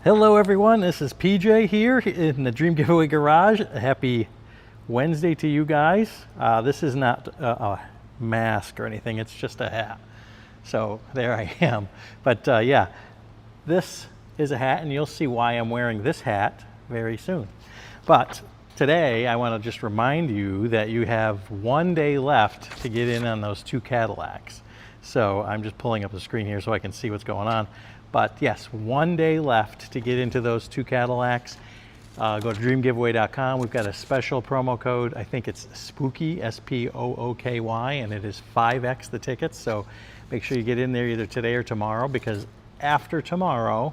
Hello everyone, this is PJ here in the Dream Giveaway Garage. Happy Wednesday to you guys. This is not a mask or anything, it's just a hat. So there I am. But yeah, this is a hat and you'll see why I'm wearing this hat very soon. But today I want to just remind you that you have 1 day left to get in on those 2 Cadillacs. So I'm just pulling up the screen here so I can see what's going on. But yes, 1 day left to get into those 2 Cadillacs. Go to dreamgiveaway.com. We've got a special promo code. I think it's SPOOKY, S-P-O-O-K-Y, and it is 5X the tickets. So make sure you get in there either today or tomorrow, because after tomorrow,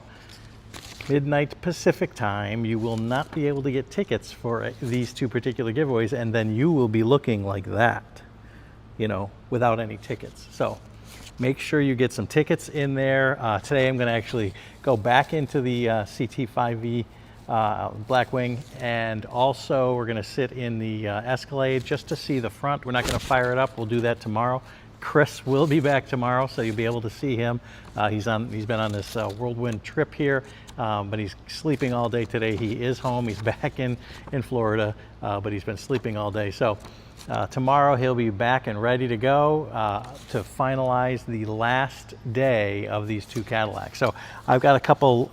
midnight Pacific time, you will not be able to get tickets for these 2 particular giveaways, and then you will be looking like that, you know, without any tickets. So make sure you get some tickets in there. Today I'm going to actually go back into the CT5V Blackwing, and also we're going to sit in the Escalade just to see the front. We're not going to fire it up. We'll do that tomorrow. Chris will be back tomorrow, so you'll be able to see him. He's been on this whirlwind trip here, but he's sleeping all day today. He is home. He's back in Florida, but he's been sleeping all day. So tomorrow he'll be back and ready to go to finalize the last day of these 2 Cadillacs. So I've got a couple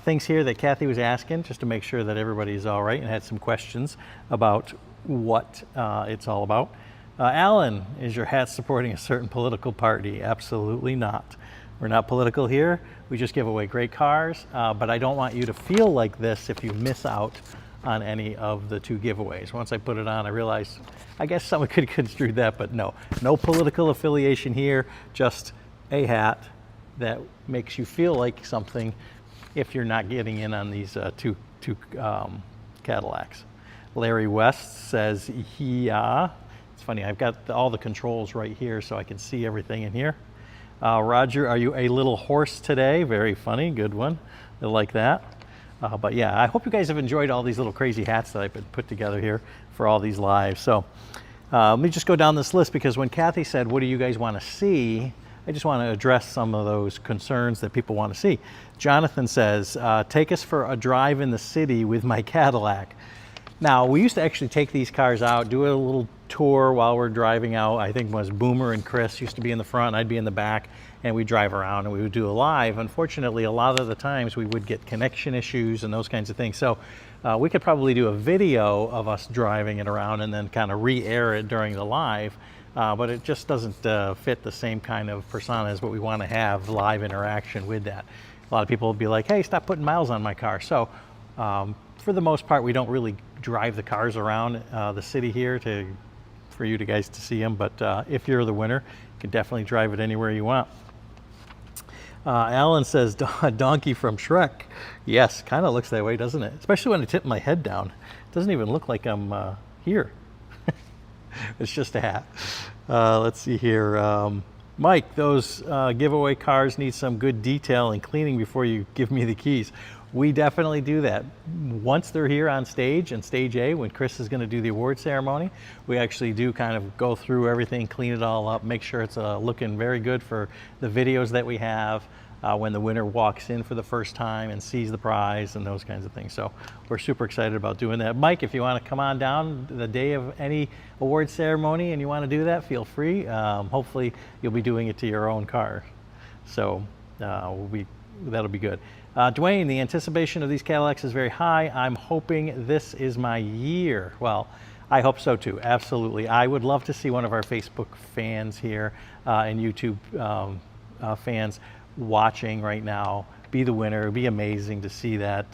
things here that Kathy was asking just to make sure that everybody's all right, and had some questions about what it's all about. Alan, is your hat supporting a certain political party? Absolutely not. We're not political here. We just give away great cars, but I don't want you to feel like this if you miss out on any of the 2 giveaways. Once I put it on, I realized, I guess someone could construe that, but no political affiliation here, just a hat that makes you feel like something if you're not getting in on these two Cadillacs. Larry West says, yeah. It's funny, I've got all the controls right here so I can see everything in here. Roger, are you a little horse today? Very funny, good one. I like that. But yeah, I hope you guys have enjoyed all these little crazy hats that I've been put together here for all these lives. So let me just go down this list, because when Kathy said, what do you guys want to see? I just want to address some of those concerns that people want to see. Jonathan says, take us for a drive in the city with my Cadillac. Now, we used to actually take these cars out, do a little tour while we're driving out. I think it was Boomer and Chris used to be in the front, I'd be in the back, and we'd drive around and we would do a live. Unfortunately, a lot of the times we would get connection issues and those kinds of things. So we could probably do a video of us driving it around and then kind of re-air it during the live, but it just doesn't fit the same kind of persona as what we want to have live interaction with that. A lot of people will be like, hey, stop putting miles on my car. So for the most part, we don't really drive the cars around the city here for you guys to see them, but if you're the winner, you can definitely drive it anywhere you want. Alan says, donkey from Shrek. Yes, kind of looks that way, doesn't it? Especially when I tip my head down. It doesn't even look like I'm here. It's just a hat. Let's see here. Mike, those giveaway cars need some good detail and cleaning before you give me the keys. We definitely do that. Once they're here on stage, in stage A, when Chris is going to do the award ceremony, we actually do kind of go through everything, clean it all up, make sure it's looking very good for the videos that we have when the winner walks in for the first time and sees the prize and those kinds of things. So we're super excited about doing that. Mike, if you want to come on down the day of any award ceremony and you want to do that, feel free. Hopefully you'll be doing it to your own car. So that'll be good. Dwayne, the anticipation of these Cadillacs is very high. I'm hoping this is my year. Well, I hope so too, absolutely. I would love to see one of our Facebook fans here and YouTube fans watching right now be the winner. It would be amazing to see that,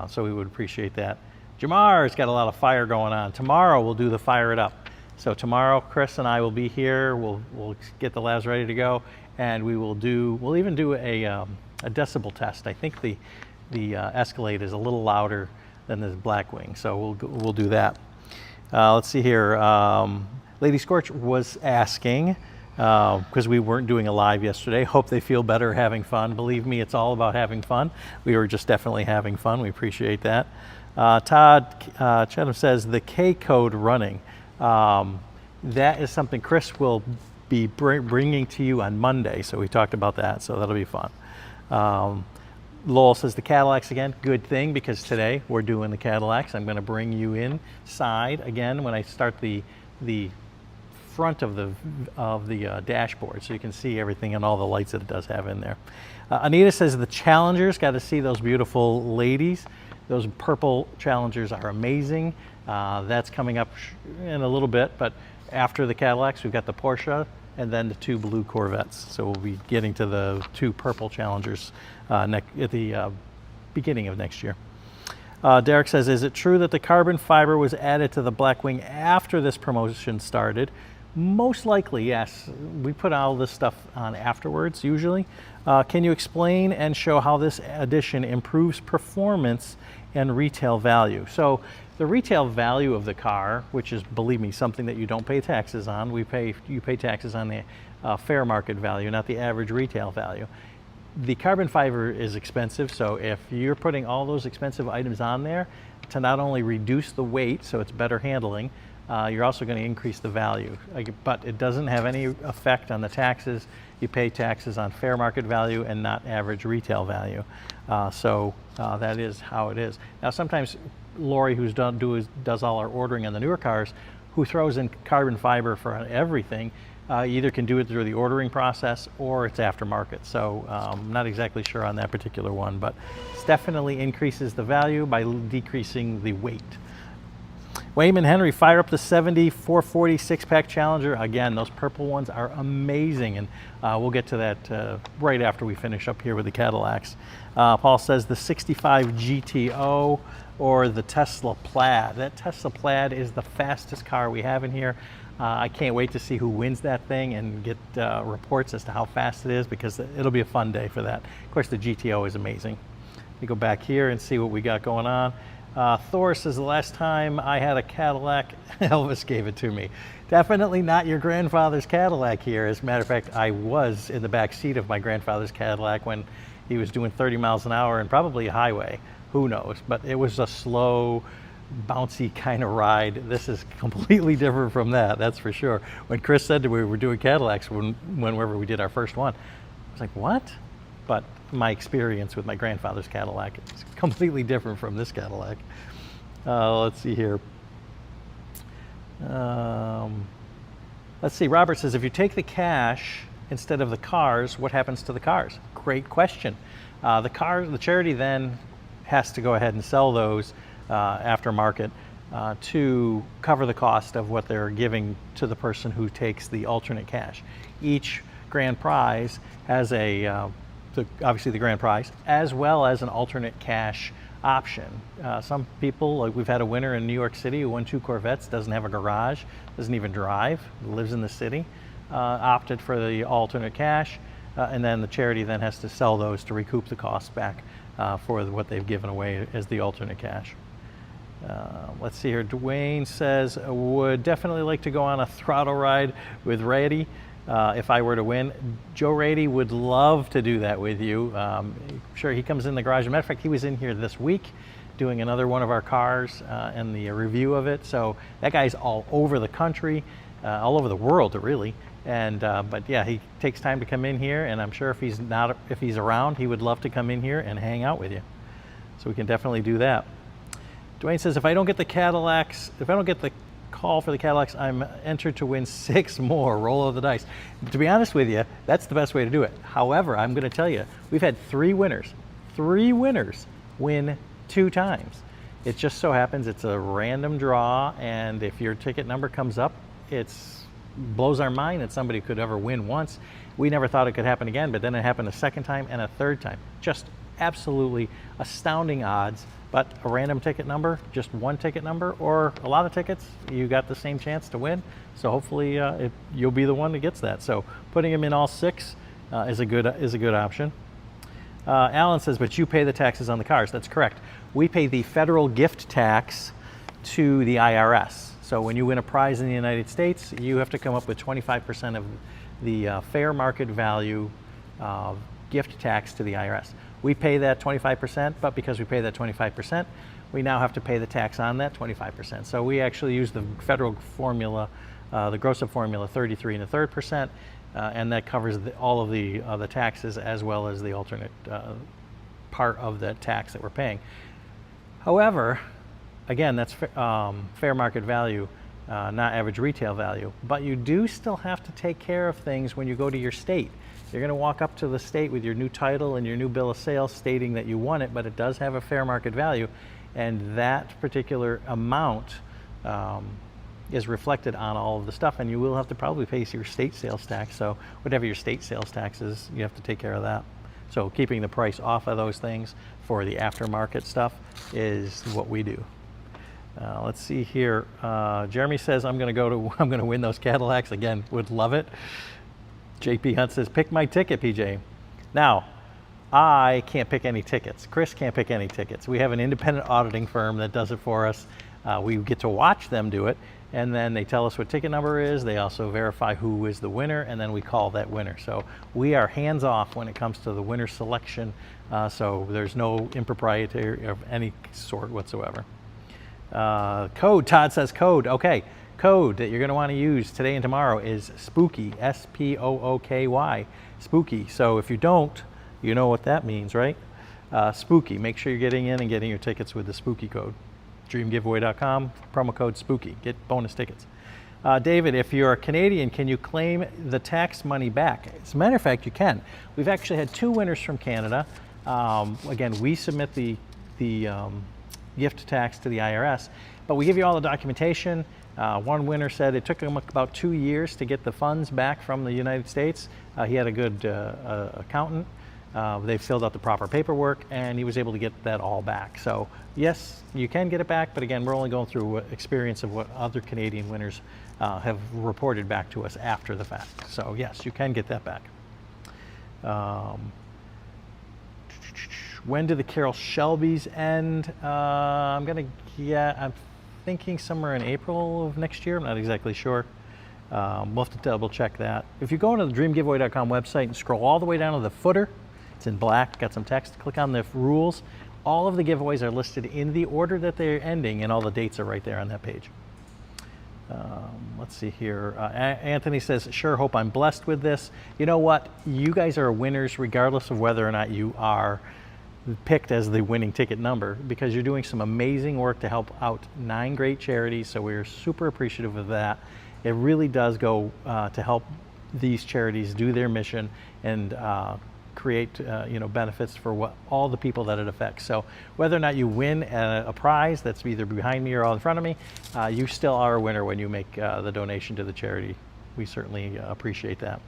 so we would appreciate that. Jamar's got a lot of fire going on. Tomorrow we'll do the Fire It Up. So tomorrow Chris and I will be here. We'll get the labs ready to go, and we'll even do a decibel test. I think the Escalade is a little louder than the Blackwing, so we'll do that. Let's see here. Lady Scorch was asking, because we weren't doing a live yesterday, hope they feel better having fun. Believe me, it's all about having fun. We were just definitely having fun. We appreciate that. Todd Chatham says the K code running. That is something Chris will be bringing to you on Monday, so we talked about that, so that'll be fun. Lowell says the Cadillacs again. Good thing, because today we're doing the Cadillacs. I'm going to bring you inside again when I start the front of the dashboard, so you can see everything and all the lights that it does have in there. Anita says the Challengers, got to see those beautiful ladies. Those purple Challengers are amazing. That's coming up in a little bit, but after the Cadillacs, we've got the Porsche and then the 2 blue Corvettes. So we'll be getting to the 2 purple Challengers at the beginning of next year. Derek says, is it true that the carbon fiber was added to the Blackwing after this promotion started? Most likely, yes. We put all this stuff on afterwards, usually. Can you explain and show how this addition improves performance and retail value? So the retail value of the car, which is, believe me, something that you don't pay taxes on. You pay taxes on the fair market value, not the average retail value. The carbon fiber is expensive, so if you're putting all those expensive items on there to not only reduce the weight, so it's better handling, you're also going to increase the value. But it doesn't have any effect on the taxes. You pay taxes on fair market value and not average retail value. So that is how it is. Now sometimes Lori, who does all our ordering on the newer cars, who throws in carbon fiber for everything, either can do it through the ordering process or it's aftermarket. So I'm not exactly sure on that particular one, but it definitely increases the value by decreasing the weight. Wayman Henry, fire up the 70 440 6-pack Challenger. Again, those purple ones are amazing, and we'll get to that right after we finish up here with the Cadillacs. Paul says the 65 GTO or the Tesla Plaid. That Tesla Plaid is the fastest car we have in here. I can't wait to see who wins that thing and get reports as to how fast it is, because it'll be a fun day for that. Of course, the GTO is amazing. We go back here and see what we got going on. Thor says, the last time I had a Cadillac, Elvis gave it to me. Definitely not your grandfather's Cadillac here. As a matter of fact, I was in the back seat of my grandfather's Cadillac when he was doing 30 miles an hour and probably a highway. Who knows? But it was a slow, bouncy kind of ride. This is completely different from that, that's for sure. When Chris said that we were doing Cadillacs whenever we did our first one, I was like, what? But my experience with my grandfather's Cadillac is completely different from this Cadillac. Let's see here. Let's see, Robert says, if you take the cash instead of the cars, what happens to the cars? Great question. The charity then has to go ahead and sell those aftermarket to cover the cost of what they're giving to the person who takes the alternate cash. Each grand prize has obviously the grand prize, as well as an alternate cash option. Some people, like we've had a winner in New York City who won 2 Corvettes, doesn't have a garage, doesn't even drive, lives in the city, opted for the alternate cash, and then the charity then has to sell those to recoup the costs back for what they've given away as the alternate cash. Let's see here. Dwayne says, would definitely like to go on a throttle ride with Rady if I were to win. Joe Rady would love to do that with you. Sure, he comes in the garage. As a matter of fact, he was in here this week doing another one of our cars and the review of it. So that guy's all over the country, all over the world, really. And but yeah, he takes time to come in here, and I'm sure if he's around, he would love to come in here and hang out with you. So we can definitely do that. Dwayne says, if I don't get the call for the Cadillacs, I'm entered to win 6 more. Roll of the dice. To be honest with you, that's the best way to do it. However, I'm going to tell you, we've had 3 winners win 2 times. It just so happens it's a random draw, and if your ticket number comes up, it blows our mind that somebody could ever win once. We never thought it could happen again, but then it happened a second time and a third time. Just absolutely astounding odds. But a random ticket number, just 1 ticket number, or a lot of tickets, you got the same chance to win. So hopefully you'll be the one that gets that. So putting them in all 6 is a good option. Alan says, but you pay the taxes on the cars. That's correct. We pay the federal gift tax to the IRS. So when you win a prize in the United States, you have to come up with 25% of the fair market value gift tax to the IRS. We pay that 25%, but because we pay that 25%, we now have to pay the tax on that 25%. So we actually use the federal formula, the gross up formula, 33 1/3%, and that covers all of the taxes as well as the alternate part of the tax that we're paying. However, again, that's fair market value, not average retail value. But you do still have to take care of things when you go to your state. You're going to walk up to the state with your new title and your new bill of sale stating that you won it, but it does have a fair market value, and that particular amount is reflected on all of the stuff, and you will have to probably pay your state sales tax. So whatever your state sales tax is, you have to take care of that. So keeping the price off of those things for the aftermarket stuff is what we do. Let's see here. Jeremy says, I'm going to win those Cadillacs again. Would love it. JP Hunt says, pick my ticket, PJ. Now, I can't pick any tickets. Chris can't pick any tickets. We have an independent auditing firm that does it for us. We get to watch them do it, and then they tell us what ticket number is. They also verify who is the winner, and then we call that winner. So we are hands off when it comes to the winner selection. So there's no impropriety of any sort whatsoever. Code, Todd says code. Okay, code that you're going to want to use today and tomorrow is SPOOKY, SPOOKY, SPOOKY. So if you don't, you know what that means, right? SPOOKY. Make sure you're getting in and getting your tickets with the SPOOKY code. DreamGiveaway.com, promo code SPOOKY. Get bonus tickets. David, if you're a Canadian, can you claim the tax money back? As a matter of fact, you can. We've actually had 2 winners from Canada. Again, we submit the gift tax to the IRS, but we give you all the documentation. One winner said it took him about 2 years to get the funds back from the United States. He had a good accountant. They filled out the proper paperwork, and he was able to get that all back. So yes, you can get it back, but again, we're only going through experience of what other Canadian winners have reported back to us after the fact. So yes, you can get that back. When do the Carroll Shelbys end? I'm thinking somewhere in April of next year. I'm not exactly sure. We'll have to double check that. If you go into the dreamgiveaway.com website and scroll all the way down to the footer, it's in black, got some text, click on the rules. All of the giveaways are listed in the order that they're ending, and all the dates are right there on that page. Let's see here. Anthony says, sure, hope I'm blessed with this. You know what? You guys are winners regardless of whether or not you are picked as the winning ticket number, because you're doing some amazing work to help out 9 great charities, so we're super appreciative of that. It really does go to help these charities do their mission and create benefits for all the people that it affects. So whether or not you win a prize that's either behind me or all in front of me, you still are a winner when you make the donation to the charity. We certainly appreciate that.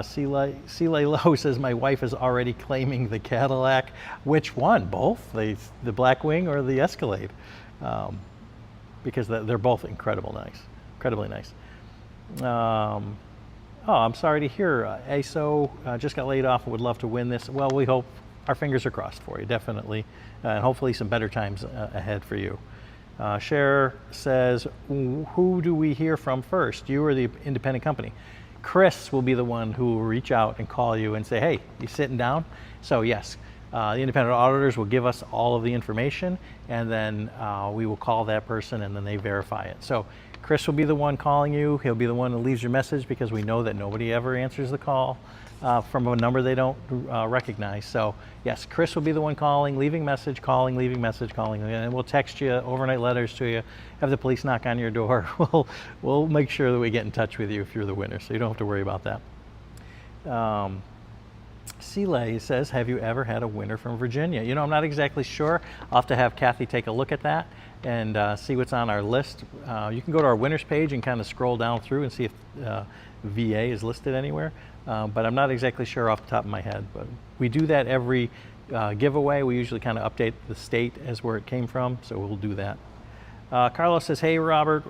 Celie Lowe says, my wife is already claiming the Cadillac. Which one? Both? The Blackwing or the Escalade? Because they're both incredibly nice. I'm sorry to hear. ASO just got laid off and would love to win this. Well, we hope, our fingers are crossed for you, definitely. And hopefully some better times ahead for you. Cher says, who do we hear from first, you or the independent company? Chris will be the one who will reach out and call you and say, hey, you sitting down? So yes, the independent auditors will give us all of the information, and then we will call that person, and then they verify it. So Chris will be the one calling you. He'll be the one who leaves your message, because we know that nobody ever answers the call from a number they don't recognize. So yes, Chris will be the one calling, leaving message, calling, leaving message, calling, and we'll text you overnight letters to you, have the police knock on your door. We'll make sure that we get in touch with you if you're the winner, so you don't have to worry about that. Celie says, have you ever had a winner from Virginia? You know, I'm not exactly sure. I'll have to have Kathy take a look at that and see what's on our list. You can go to our winners page and kind of scroll down through and see if VA is listed anywhere, but I'm not exactly sure off the top of my head. But we do that every giveaway. We usually kind of update the state as where it came from, so we'll do that. Carlos says, hey Robert,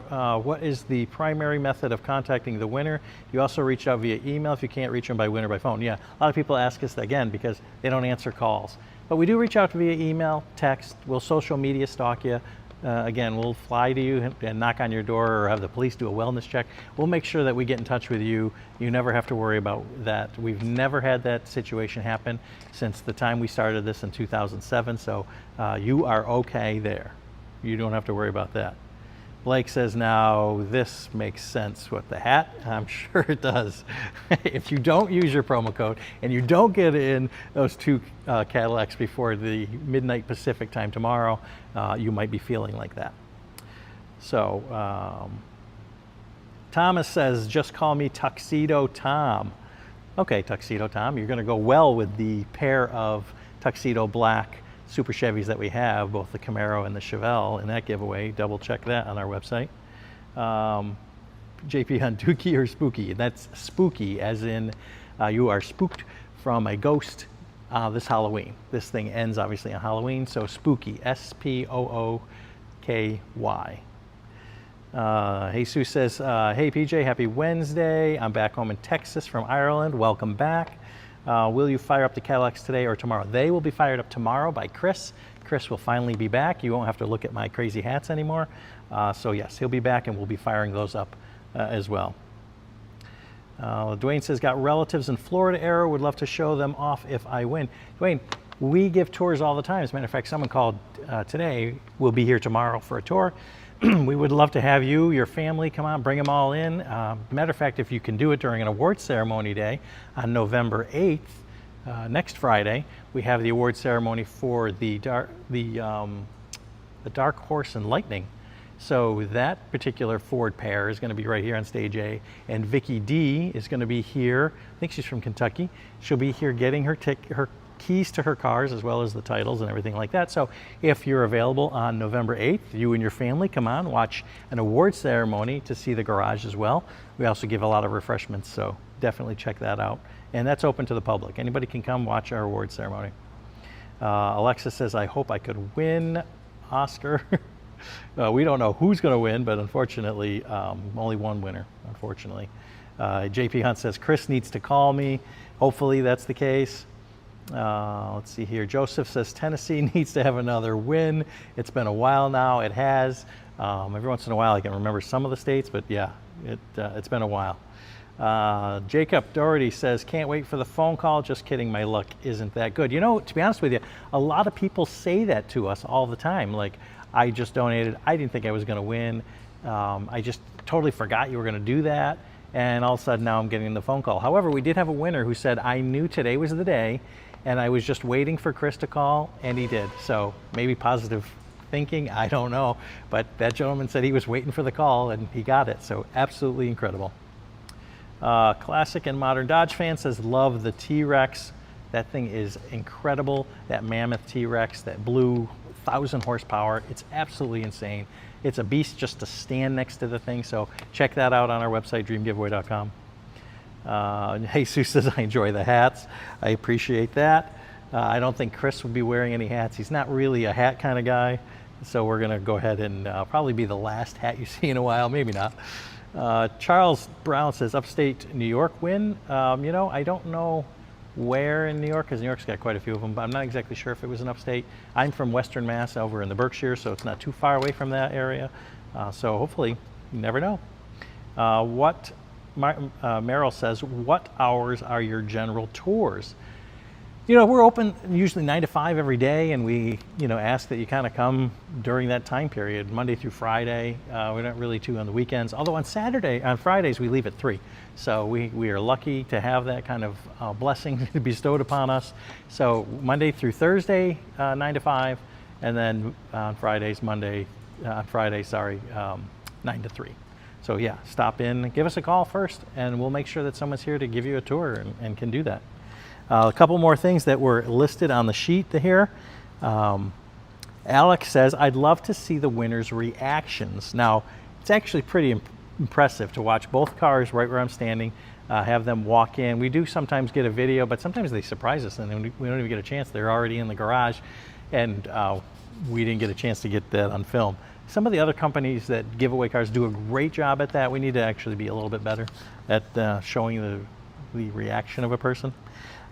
what is the primary method of contacting the winner? You also reach out via email if you can't reach them by winner by phone. Yeah, a lot of people ask us again because they don't answer calls. But we do reach out via email, text, we'll social media stalk you. Again, we'll fly to you and knock on your door or have the police do a wellness check. We'll make sure that we get in touch with you. You never have to worry about that. We've never had that situation happen since the time we started this in 2007, so you are okay there. You don't have to worry about that. Blake says, now this makes sense with the hat. I'm sure it does. If you don't use your promo code and you don't get in those 2 Cadillacs before the midnight Pacific time tomorrow, you might be feeling like that. So Thomas says, just call me Tuxedo Tom. Okay, Tuxedo Tom, you're going to go well with the pair of Tuxedo Black Super Chevys that we have, both the Camaro and the Chevelle in that giveaway. Double check that on our website. JP Hunt, dookie or spooky? That's spooky, as in you are spooked from a ghost this Halloween. This thing ends obviously on Halloween, so spooky, S-P-O-O-K-Y. Jesus says, hey PJ, happy Wednesday. I'm back home in Texas from Ireland. Welcome back. Will you fire up the Cadillacs today or tomorrow? They will be fired up tomorrow by Chris. Chris will finally be back. You won't have to look at my crazy hats anymore. So yes, he'll be back and we'll be firing those up as well. Dwayne says, got relatives in Florida area. Would love to show them off if I win. Dwayne, we give tours all the time. As a matter of fact, someone called today. We'll be here tomorrow for a tour. We would love to have you, your family, come on, bring them all in. Matter of fact, if you can do it during an awards ceremony day on November 8th, next Friday, we have the award ceremony for the Dark Horse and Lightning. So that particular Ford pair is going to be right here on stage A, and Vicky D is going to be here. I think she's from Kentucky. She'll be here getting her keys to her cars as well as the titles and everything like that. So if you're available on November 8th, you and your family come on, watch an award ceremony to see the garage as well. We also give a lot of refreshments, so definitely check that out. And that's open to the public. Anybody can come watch our award ceremony. Alexa says, I hope I could win, Oscar. We don't know who's going to win, but unfortunately, only one winner, unfortunately. JP Hunt says, Chris needs to call me. Hopefully that's the case. Let's see here. Joseph says Tennessee needs to have another win. It's been a while now. It has. Every once in a while I can remember some of the states, but yeah, it's been a while. Jacob Doherty says, can't wait for the phone call. Just kidding. My luck isn't that good. You know, to be honest with you, a lot of people say that to us all the time. Like, I just donated. I didn't think I was going to win. I just totally forgot you were going to do that. And all of a sudden now I'm getting the phone call. However, we did have a winner who said, I knew today was the day and I was just waiting for Chris to call, and he did. So maybe positive thinking, I don't know. But that gentleman said he was waiting for the call and he got it. So absolutely incredible. Classic and Modern Dodge fan says, love the T-Rex. That thing is incredible. That mammoth T-Rex, that blue 1,000 horsepower. It's absolutely insane. It's a beast just to stand next to the thing. So check that out on our website, dreamgiveaway.com. Jesus says, I enjoy the hats. I appreciate that. I don't think Chris will be wearing any hats. He's not really a hat kind of guy. So we're going to go ahead and probably be the last hat you see in a while. Maybe not. Charles Brown says, upstate New York win. You know, I don't know where in New York, because New York's got quite a few of them, but I'm not exactly sure if it was an upstate. I'm from Western Mass over in the Berkshires, so it's not too far away from that area. So hopefully, you never know. Merrill says, what hours are your general tours? You know, we're open usually 9 to 5 every day, and we, you know, ask that you kind of come during that time period, Monday through Friday. We're not really too on the weekends, although on Fridays we leave at 3. So we are lucky to have that kind of blessing bestowed upon us. So Monday through Thursday, 9 to 5, and then on Fridays, 9 to 3. So yeah, stop in, give us a call first, and we'll make sure that someone's here to give you a tour and can do that. A couple more things that were listed on the sheet here. Alex says, I'd love to see the winners' reactions. Now, it's actually pretty impressive to watch both cars right where I'm standing, have them walk in. We do sometimes get a video, but sometimes they surprise us and we don't even get a chance. They're already in the garage, and we didn't get a chance to get that on film. Some of the other companies that give away cars do a great job at that. We need to actually be a little bit better at showing the reaction of a person.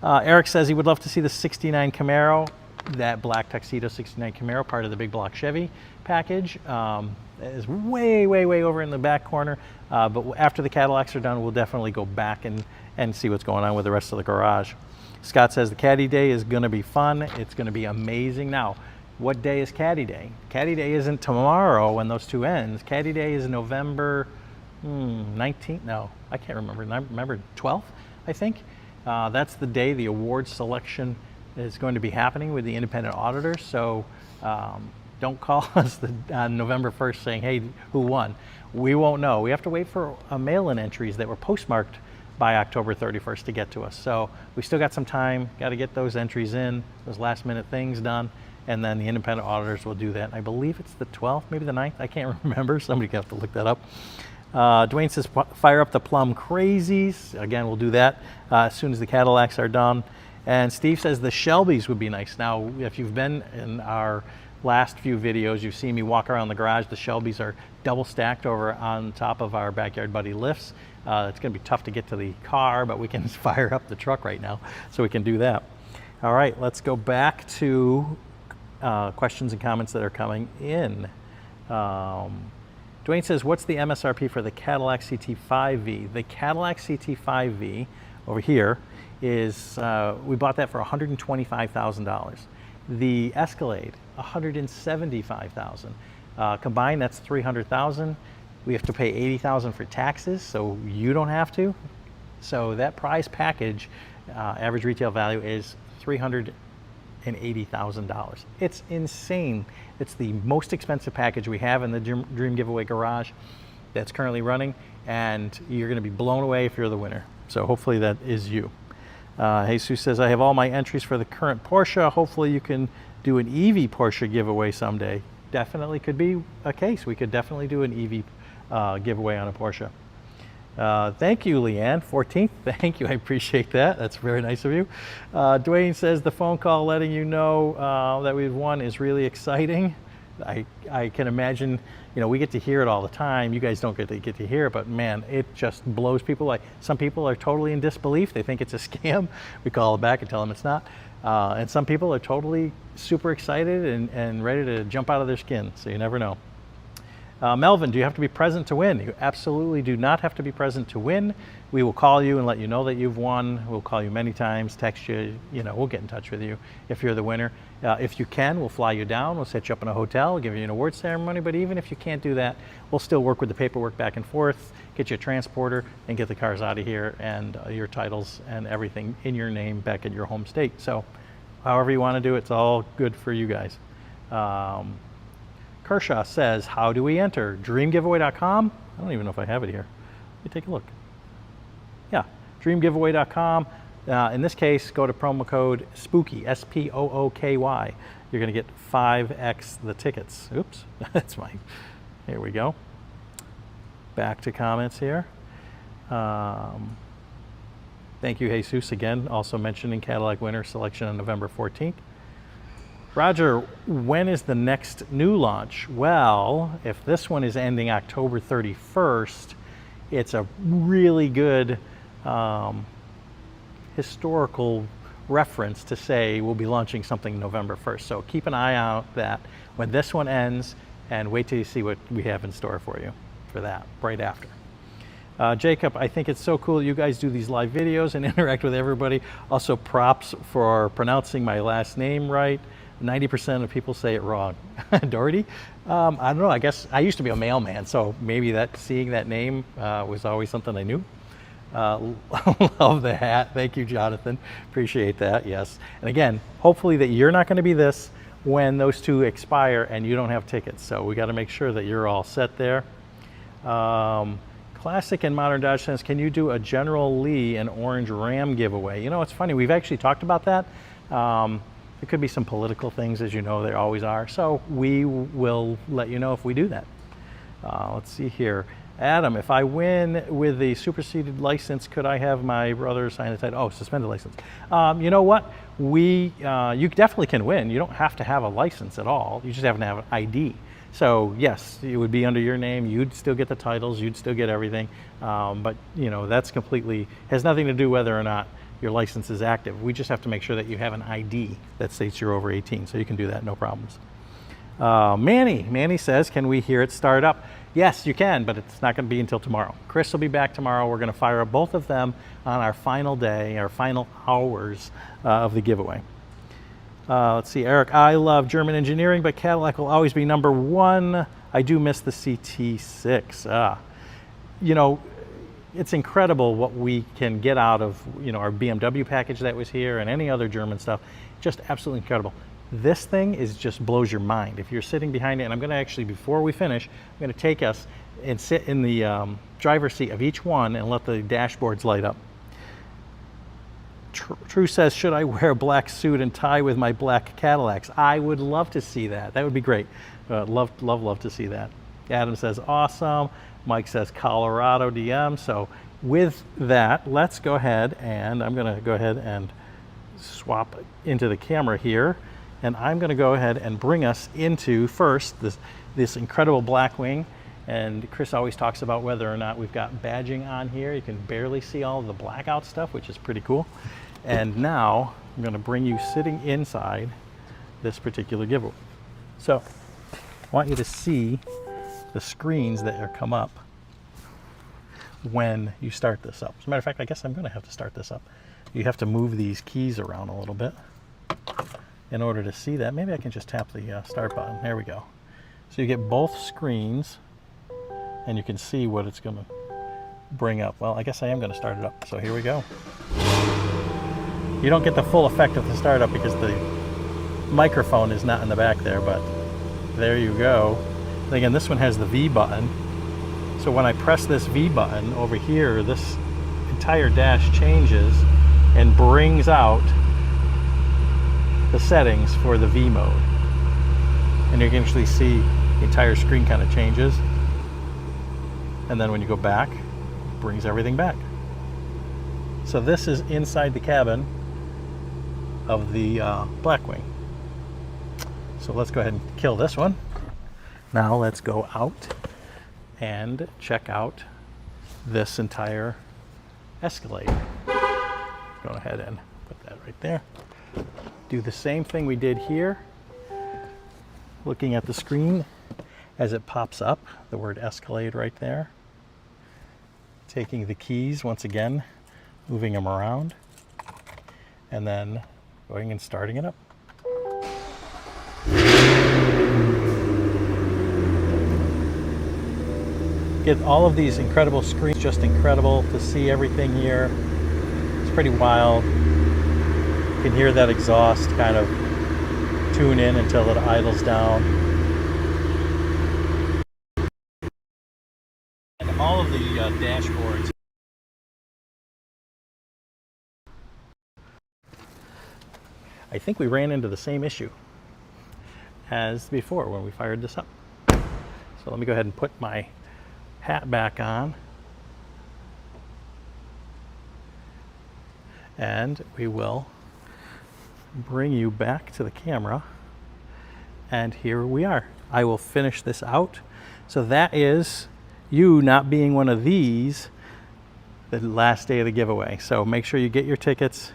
Eric says he would love to see the 69 Camaro, that black tuxedo 69 Camaro, part of the big block Chevy package. It is way, way, way over in the back corner. But after the Cadillacs are done, we'll definitely go back and see what's going on with the rest of the garage. Scott says the Caddy Day is going to be fun. It's going to be amazing. Now, What day is Caddy Day? Caddy Day isn't tomorrow when those two ends. Caddy Day is November 19th. No, I can't remember. Remember 12th, I think. That's the day the award selection is going to be happening with the independent auditors. So don't call us on November 1st saying, hey, who won? We won't know. We have to wait for mail-in entries that were postmarked by October 31st to get to us. So we still got some time, got to get those entries in, those last minute things done, and then the independent auditors will do that. I believe it's the 12th, maybe the 9th, I can't remember. Somebody can have to look that up. Dwayne says, fire up the plum crazies. Again, we'll do that as soon as the Cadillacs are done. And Steve says the Shelbys would be nice. Now, if you've been in our last few videos, you've seen me walk around the garage. The Shelbys are double stacked over on top of our Backyard Buddy lifts. It's going to be tough to get to the car, but we can fire up the truck right now, so we can do that. All right, let's go back to questions and comments that are coming in. Dwayne says, what's the MSRP for the Cadillac CT5V? The Cadillac CT5V over here is, we bought that for $125,000. The Escalade, $175,000. Combined, that's $300,000. We have to pay $80,000 for taxes, so you don't have to. So that prize package, average retail value is $380,000. It's insane. It's the most expensive package we have in the Dream Giveaway Garage that's currently running, and you're going to be blown away if you're the winner. So hopefully that is you. Jesus says, I have all my entries for the current Porsche. Hopefully you can do an EV Porsche giveaway someday. Definitely could be a case. We could definitely do an EV giveaway on a Porsche. Thank you, Leanne, 14th. Thank you, I appreciate that. That's very nice of you. Dwayne says the phone call letting you know that we've won is really exciting. I can imagine, you know, we get to hear it all the time. You guys don't get to hear it, but man, it just blows people away. Some people are totally in disbelief. They think it's a scam. We call them back and tell them it's not. And some people are totally super excited and ready to jump out of their skin, so you never know. Melvin, do you have to be present to win? You absolutely do not have to be present to win. We will call you and let you know that you've won. We'll call you many times, text you, you know, we'll get in touch with you if you're the winner. If you can, we'll fly you down, we'll set you up in a hotel, give you an award ceremony, but even if you can't do that, we'll still work with the paperwork back and forth, get you a transporter, and get the cars out of here and your titles and everything in your name back in your home state. So however you want to do it, it's all good for you guys. Kershaw says, how do we enter? Dreamgiveaway.com? I don't even know if I have it here. Let me take a look. Yeah, dreamgiveaway.com. In this case, go to promo code SPOOKY, S-P-O-O-K-Y. You're going to get 5x the tickets. Oops, that's my, here we go. Back to comments here. Thank you, Jesus, again, also mentioning Cadillac winner selection on November 14th. Roger, when is the next new launch? Well, if this one is ending October 31st, it's a really good historical reference to say we'll be launching something November 1st. So keep an eye out that when this one ends, and wait till you see what we have in store for you for that right after. Jacob, I think it's so cool you guys do these live videos and interact with everybody. Also, props for pronouncing my last name right. 90% of people say it wrong. Doherty? I don't know, I guess I used to be a mailman, so maybe that seeing that name was always something I knew. Love the hat. Thank you, Jonathan. Appreciate that, yes. And again, hopefully that you're not going to be this when those two expire and you don't have tickets. So we got to make sure that you're all set there. Classic and Modern Dodge says, can you do a General Lee and Orange Ram giveaway? You know, it's funny, we've actually talked about that. There could be some political things, as you know, there always are. So we will let you know if we do that. Let's see here. Adam, if I win with the superseded license, could I have my brother sign the title? Oh, suspended license. You know what? You definitely can win. You don't have to have a license at all. You just have to have an ID. So yes, it would be under your name. You'd still get the titles. You'd still get everything. But you know, that's completely, has nothing to do whether or not your license is active. We just have to make sure that you have an ID that states you're over 18. So you can do that, no problems. Manny says, can we hear it start up? Yes, you can, but it's not going to be until tomorrow. Chris will be back tomorrow. We're going to fire up both of them on our final day, our final hours of the giveaway. Let's see, Eric, I love German engineering, but Cadillac will always be number one. I do miss the CT6. You know, it's incredible what we can get out of, you know, our BMW package that was here and any other German stuff. Just absolutely incredible. This thing is just blows your mind. If you're sitting behind it, and I'm gonna actually, before we finish, I'm gonna take us and sit in the driver's seat of each one and let the dashboards light up. True says, should I wear a black suit and tie with my black Cadillacs? I would love to see that. That would be great. Love to see that. Adam says, awesome. Mike says, Colorado DM. So with that, let's go ahead and I'm gonna go ahead and swap into the camera here. And I'm gonna go ahead and bring us into first this incredible Blackwing. And Chris always talks about whether or not we've got badging on here. You can barely see all of the blackout stuff, which is pretty cool. And now I'm gonna bring you sitting inside this particular giveaway. So I want you to see the screens that are come up when you start this up. As a matter of fact, I guess I'm gonna have to start this up. You have to move these keys around a little bit in order to see that. Maybe I can just tap the start button. There we go. So you get both screens and you can see what it's gonna bring up. Well, I guess I am gonna start it up. So here we go. You don't get the full effect of the startup because the microphone is not in the back there, but there you go. And again, this one has the V button. So when I press this V button over here, this entire dash changes and brings out the settings for the V mode. And you can actually see the entire screen kind of changes. And then when you go back, it brings everything back. So this is inside the cabin of the Blackwing. So let's go ahead and kill this one. Now let's go out and check out this entire Escalade. Go ahead and put that right there. Do the same thing we did here. Looking at the screen as it pops up, the word Escalade right there. Taking the keys once again, moving them around, and then going and starting it up. Get all of these incredible screens, just incredible to see everything here. It's pretty wild. You can hear that exhaust kind of tune in until it idles down. And all of the dashboards. I think we ran into the same issue as before when we fired this up. So let me go ahead and put my hat back on. And we will bring you back to the camera. And here we are. I will finish this out. So that is you not being one of these the last day of the giveaway. So make sure you get your tickets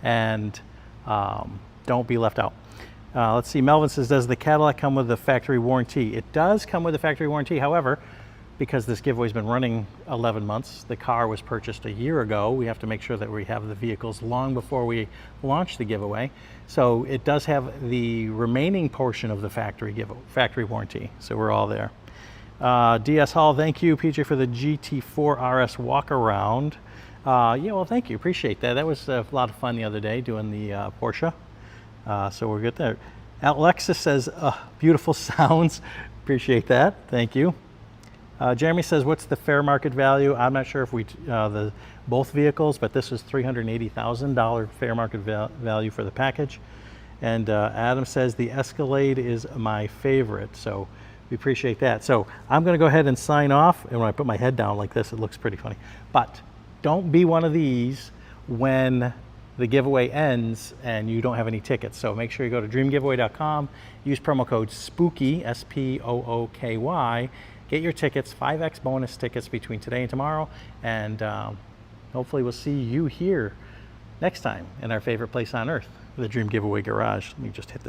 and don't be left out. Let's see, Melvin says, does the Cadillac come with the factory warranty? It does come with a factory warranty. However, because this giveaway's been running 11 months, the car was purchased a year ago, we have to make sure that we have the vehicles long before we launch the giveaway. So it does have the remaining portion of the factory warranty. So we're all there. DS Hall, thank you, PJ, for the GT4 RS walk around. Yeah, well, thank you. Appreciate that. That was a lot of fun the other day doing the Porsche. So we're good there. Alexis says, beautiful sounds. Appreciate that. Thank you. Jeremy says, what's the fair market value? I'm not sure if we, both vehicles, but this is $380,000 fair market value for the package. And Adam says, the Escalade is my favorite. So we appreciate that. So I'm going to go ahead and sign off. And when I put my head down like this, it looks pretty funny. But don't be one of these when the giveaway ends and you don't have any tickets. So make sure you go to dreamgiveaway.com, use promo code SPOOKY, S-P-O-O-K-Y, get your tickets, 5X bonus tickets between today and tomorrow, and hopefully we'll see you here next time in our favorite place on earth, the Dream Giveaway Garage. Let me just hit this.